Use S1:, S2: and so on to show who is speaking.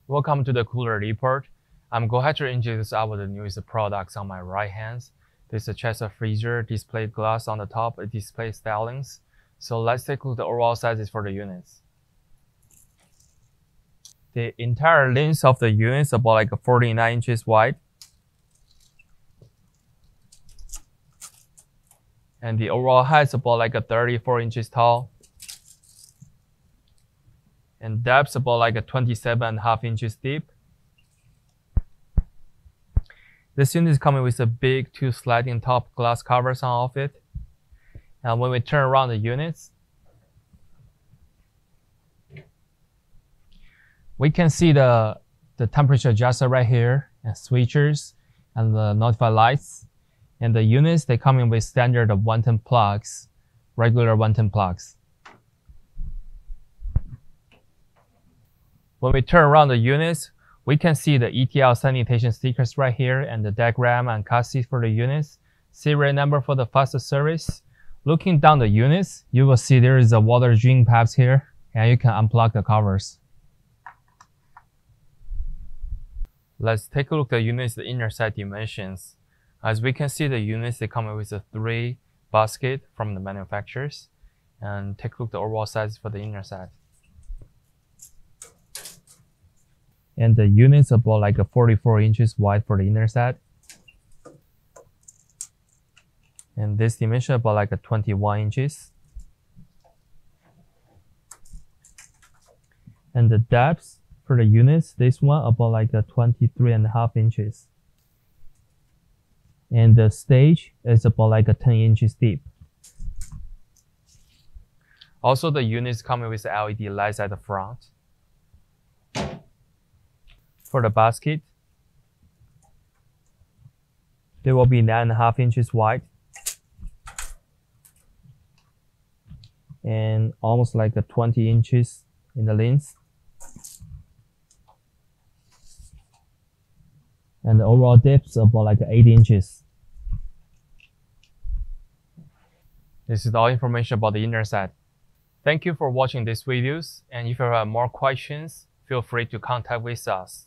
S1: Welcome to the Cooler Report. I'm going to introduce our newest products on my right hand. This is a chest of freezer, displayed glass on the top, it displays stylings. So let's take a look at the overall sizes for the units. The entire length of the unit is about like 49 inches wide. And the overall height is about like 34 inches tall. And depth about like 27.5 inches deep. This unit is coming with a big two sliding top glass covers on all of it. And when we turn around the units, we can see the temperature adjuster right here, and switchers, and the notify lights. And the units, they come in with standard 110 plugs, regular 110 plugs. When we turn around the units, we can see the ETL sanitation stickers right here and the diagram and cut sheet for the units, serial number for the faster service. Looking down the units, you will see there is a water drain pipes here, and you can unplug the covers. Let's take a look at the units, the inner side dimensions. As we can see, the units, they come with a 3 basket from the manufacturers. And take a look at the overall size for the inner side. And the unit's about like 44 inches wide for the inner side. And this dimension about like 21 inches. And the depth for the units, this one about like 23.5 inches. And the stage is about like 10 inches deep. Also, the units coming with LED lights at the front. For the basket, they will be 9.5 inches wide and almost like 20 inches in the length. And the overall depth is about like 8 inches. This is all information about the inner side. Thank you for watching these videos, and if you have more questions, feel free to contact with us.